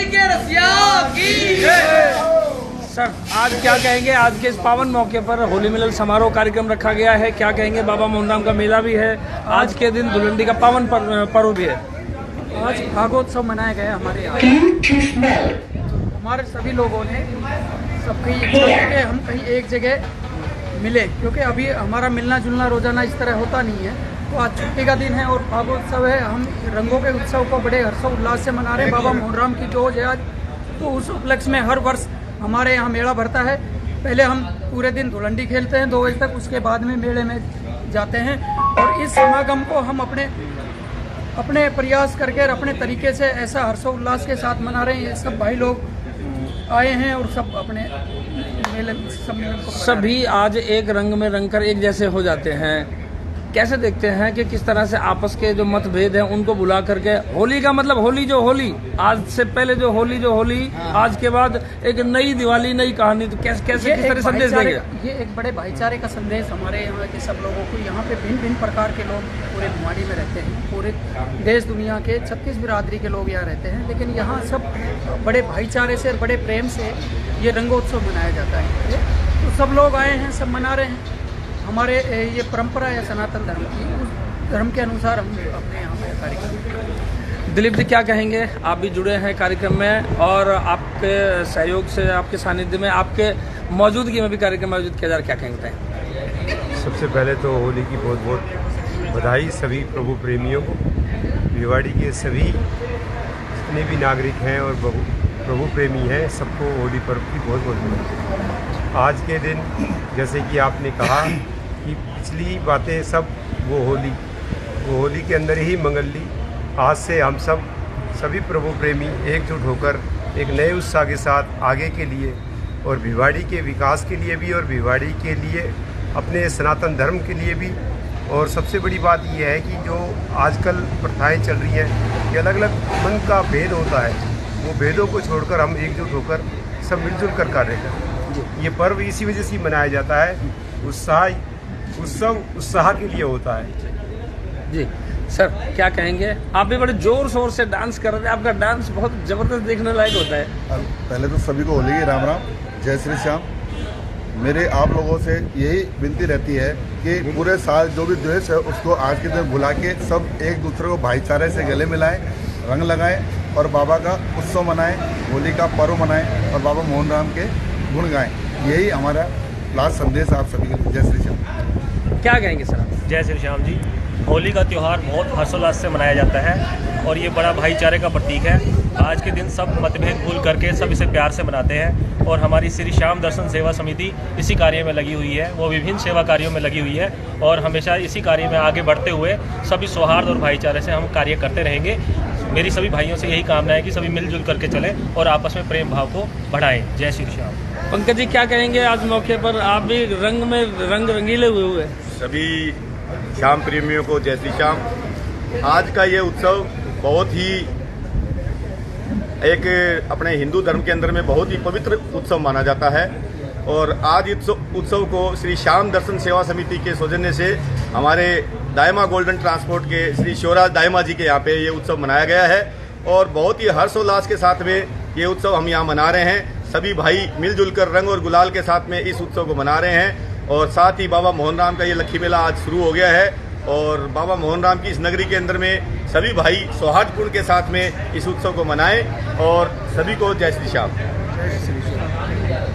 होली के रसिया की सर आज क्या कहेंगे, आज के इस पावन मौके पर होली मिलन समारोह कार्यक्रम रखा गया है, क्या कहेंगे? बाबा मोहनराम का मेला भी है, आज के दिन धुलंडी का पावन पर्व भी है। आज भागोत्सव मनाया गया हमारे यहाँ। हमारे सभी लोगों ने सबकी इच्छा है कि हम कहीं एक जगह मिले, क्योंकि अभी हमारा मिलना जुलना रोजाना इस तरह होता नहीं है। तो आज छुट्टी का दिन है और भागोत्सव है। हम रंगों के उत्सव को बड़े हर्षोल्लास से मना रहे हैं। बाबा मोहनराम की जोज है आज, तो उस उपलक्ष्य में हर वर्ष हमारे यहाँ मेला भरता है। पहले हम पूरे दिन धुलंडी खेलते हैं 2 बजे तक, उसके बाद में मेले में जाते हैं। और इस समागम को हम अपने प्रयास करके और अपने तरीके से ऐसा हर्षोल्लास के साथ मना रहे हैं। ये सब भाई लोग आए हैं और सब अपने मेले सम्मेलन को सभी आज एक रंग में रंगकर एक जैसे हो जाते हैं। कैसे देखते हैं कि किस तरह से आपस के जो मतभेद हैं उनको भुला करके होली का मतलब होली आज से पहले जो होली आज के बाद एक नई दिवाली, नई कहानी, तो कैसे किस तरह संदेश देंगे? ये एक बड़े भाईचारे का संदेश हमारे यहाँ के सब लोगों को। यहाँ पे भिन्न भिन्न प्रकार के लोग पूरे भिवाड़ी में रहते हैं। पूरे देश दुनिया के 36 बिरादरी के लोग यहाँ रहते हैं, लेकिन यहाँ सब बड़े भाईचारे से, बड़े प्रेम से ये रंगोत्सव मनाया जाता है। तो सब लोग आए हैं, सब मना रहे हैं। हमारे ये परंपरा है सनातन धर्म की, उस धर्म के अनुसार हम अपने यहाँ पे कार्यक्रम। दिलीप जी क्या कहेंगे? आप भी जुड़े हैं कार्यक्रम में और आपके सहयोग से, आपके सानिध्य में, आपके मौजूदगी में भी कार्यक्रम आयोजित किया जा रहा है, क्या कहेंगे? सबसे पहले तो होली की बहुत बहुत बधाई सभी प्रभु प्रेमियों को। भिवाड़ी के सभी जितने भी नागरिक हैं और प्रभु प्रेमी हैं, सबको होली पर्व की बहुत बहुत बधाई। आज के दिन जैसे कि आपने कहा कि पिछली बातें सब वो होली के अंदर ही मंगल ली। आज से हम सभी प्रभु प्रेमी एकजुट होकर एक नए उत्साह के साथ आगे के लिए और भिवाड़ी के विकास के लिए भी और भिवाड़ी के लिए अपने सनातन धर्म के लिए भी। और सबसे बड़ी बात यह है कि जो आजकल प्रथाएं चल रही हैं कि अलग अलग मन का भेद होता है, वो भेदों को छोड़कर हम एकजुट होकर सब मिलजुल कर कार्य करें। ये पर्व इसी वजह से मनाया जाता है, उत्साह के लिए होता है। जी सर क्या कहेंगे? आप भी बड़े जोर शोर से डांस कर रहे थे, आपका डांस बहुत जबरदस्त देखने लायक होता है। पहले तो सभी को होली की राम राम, जय श्री श्याम। मेरे आप लोगों से यही विनती रहती है कि पूरे साल जो भी द्वेष है उसको आज के दिन भुला के सब एक दूसरे को भाईचारे से गले मिलाएं, रंग लगाएं और बाबा का उत्सव मनाएं, होली का पर्व मनाएं और बाबा मोहनराम के गुण गाएं। यही हमारा लास्ट संदेश आप सभी के लिए। जय श्री श्याम। क्या कहेंगे सर? जय श्री श्याम जी। होली का त्यौहार बहुत हर्षोल्लास से मनाया जाता है और ये बड़ा भाईचारे का प्रतीक है। आज के दिन सब मतभेद भूल करके सब इसे प्यार से मनाते हैं और हमारी श्री श्याम दर्शन सेवा समिति इसी कार्य में लगी हुई है। वो विभिन्न सेवा कार्यों में लगी हुई है और हमेशा इसी कार्य में आगे बढ़ते हुए सभी सौहार्द और भाईचारे से हम कार्य करते रहेंगे। मेरी सभी भाइयों से यही कामना है कि सभी मिलजुल करके चलें और आपस में प्रेम भाव को बढ़ाएं। जय श्री श्याम। पंकज जी क्या कहेंगे? आज मौके पर आप भी रंग में रंगीले हुए सभी श्याम प्रेमियों को जय श्री श्याम। आज का ये उत्सव बहुत ही एक अपने हिंदू धर्म के अंदर में बहुत ही पवित्र उत्सव माना जाता है और आज इस उत्सव को श्री श्याम दर्शन सेवा समिति के सौजन्य से हमारे दायमा गोल्डन ट्रांसपोर्ट के श्री शिवराज दायमा जी के यहाँ पे ये उत्सव मनाया गया है और बहुत ही हर्षोल्लास के साथ में ये उत्सव हम यहाँ मना रहे हैं। सभी भाई मिलजुल कर रंग और गुलाल के साथ में इस उत्सव को मना रहे हैं और साथ ही बाबा मोहनराम का ये लक्खी मेला आज शुरू हो गया है और बाबा मोहनराम की इस नगरी के अंदर में सभी भाई सौहार्दपूर्ण के साथ में इस उत्सव को मनाएं और सभी को जय श्री श्याम।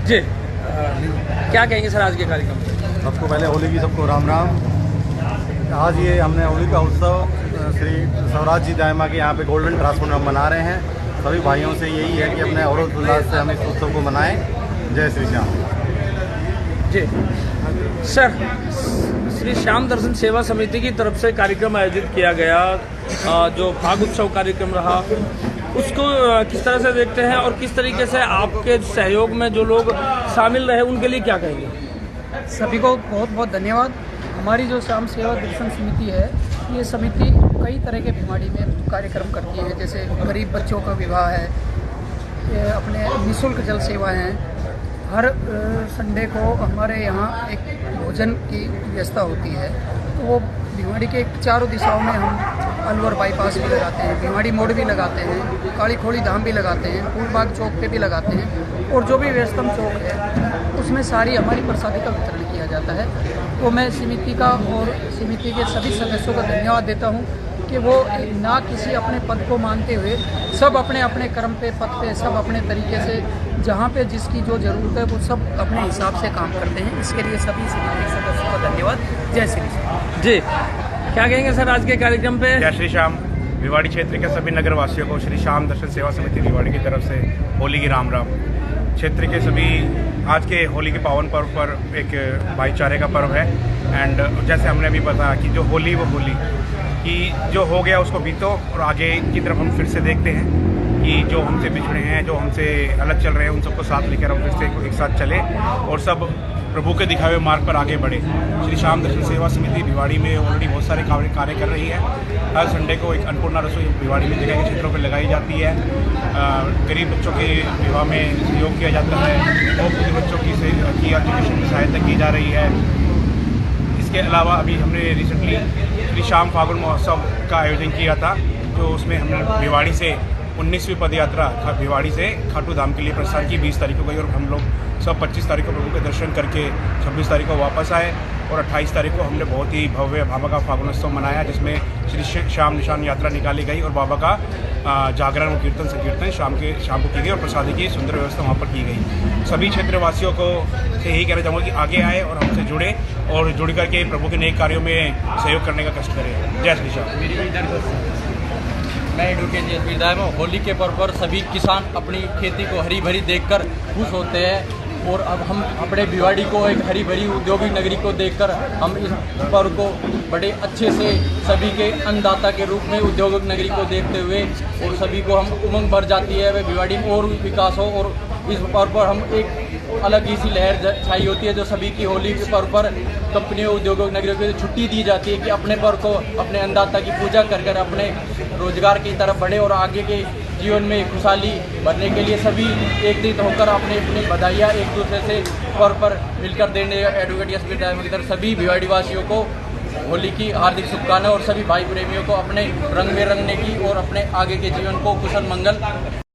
जी क्या कहेंगे सर आज के कार्यक्रम? सबको पहले होली की सबको राम राम। आज ये हमने होली का उत्सव श्री शिवराज जी दायमा के यहाँ पे गोल्डन ट्रांसपोर्ट में मना रहे हैं। सभी भाइयों से यही है कि अपने और उल्लास से हम इस उत्सव को मनाएं। जय श्री श्याम। जी सर, श्री श्याम दर्शन सेवा समिति की तरफ से कार्यक्रम आयोजित किया गया जो फाग उत्सव कार्यक्रम रहा, उसको किस तरह से देखते हैं और किस तरीके से आपके सहयोग में जो लोग शामिल रहे उनके लिए क्या कहेंगे? सभी को बहुत बहुत धन्यवाद। हमारी जो श्याम सेवा दर्शन समिति है, ये समिति कई तरह के भिवाड़ी में कार्यक्रम करती है, जैसे गरीब बच्चों का विवाह है, ये अपने निःशुल्क जल सेवा हैं। हर संडे को हमारे यहाँ एक भोजन की व्यवस्था होती है, तो वो भिवाड़ी के चारों दिशाओं में हम अलवर बाईपास भी लगाते हैं, भिवाड़ी मोड़ भी लगाते हैं, काली खोड़ी धाम भी लगाते हैं, फूलबाग चौक पे भी लगाते हैं, और जो भी व्यस्तम चौक है उसमें सारी हमारी प्रसादी का वितरण किया जाता है। तो मैं समिति का और समिति के सभी सदस्यों का धन्यवाद देता हूँ कि वो ना किसी अपने पद को मानते हुए सब अपने अपने कर्म पे, पद पे, सब अपने तरीके से जहाँ पे जिसकी जो ज़रूरत है वो सब अपने हिसाब से काम करते हैं। इसके लिए सभी समिति के सदस्यों का धन्यवाद। जय श्री श्याम। जी, क्या कहेंगे सर आज के कार्यक्रम पे? जय श्री श्याम। भिवाड़ी क्षेत्र के सभी नगर वासियों को श्री श्याम दर्शन सेवा समिति भिवाड़ी की तरफ से होली की राम राम। क्षेत्र के सभी आज के होली के पावन पर्व पर एक भाईचारे का पर्व है। एंड जैसे हमने अभी बताया कि जो होली वो होली कि जो हो गया उसको बीतो और आगे की तरफ हम फिर से देखते हैं कि जो हमसे बिछड़े हैं, जो हमसे अलग चल रहे हैं, उन सबको साथ लेकर हम फिर से एक साथ चले और सब प्रभु के दिखाए हुए मार्ग पर आगे बढ़े। श्री श्याम दर्शन सेवा समिति भिवाड़ी में ऑलरेडी बहुत सारे कार्य कर रही है। हर संडे को एक अन्नपूर्णा रसोई भिवाड़ी में जगह के क्षेत्रों पर लगाई जाती है। गरीब बच्चों के विवाह में सहयोग किया जाता है और बुजुर्ग बच्चों की एजुकेशन में सहायता की जा रही है। इसके अलावा अभी हमने रिसेंटली श्री श्याम फागुन महोत्सव का आयोजन किया था, जो उसमें हमने भिवाड़ी से 19वीं पद यात्रा भिवाड़ी से खाटू धाम के लिए प्रस्थान की 20 तारीख को गई और हम लोग सब 25 तारीख को प्रभु के दर्शन करके 26 तारीख को वापस आए और 28 तारीख को हमने बहुत ही भव्य बाबा का फागुनोत्सव मनाया, जिसमें श्री श्याम निशान यात्रा निकाली गई और बाबा का जागरण और कीर्तन संकीर्तन शाम को की गई और प्रसादी की सुंदर व्यवस्था वहाँ पर की गई। सभी क्षेत्रवासियों को से यही कहना चाहूँगा कि आगे आए और हमसे जुड़े और जुड़ करके प्रभु के नेक कार्यों में सहयोग करने का कष्ट करें। जय श्री श्याम। मैं एडवोकेट एस दायमा। होली के पर्व पर सभी किसान अपनी खेती को हरी भरी देखकर खुश होते हैं और अब हम अपने भिवाड़ी को एक हरी भरी औद्योगिक नगरी को देखकर हम इस पर्व को बड़े अच्छे से सभी के अन्नदाता के रूप में औद्योगिक नगरी को देखते हुए और सभी को हम उमंग भर जाती है वे भिवाड़ी में और विकास हो। और इस पर्व पर हम एक अलग ही सी लहर छाई होती है जो सभी की होली के पर्व पर कंपनियों उद्योगिक नगरियों को छुट्टी दी जाती है कि अपने पर्व को अपने अन्नदाता की पूजा कर कर अपने रोजगार की तरफ बढ़े और आगे के जीवन में खुशहाली भरने के लिए सभी एकत्रित होकर अपने अपनी बधाइयाँ एक दूसरे से पर्व पर मिलकर देने एडवोकेट एस की तरफ सभी भिवाड़ी वासियों को होली की हार्दिक शुभकामनाएं और सभी भाई प्रेमियों को अपने रंग में रंगने की और अपने आगे के जीवन को कुशल मंगल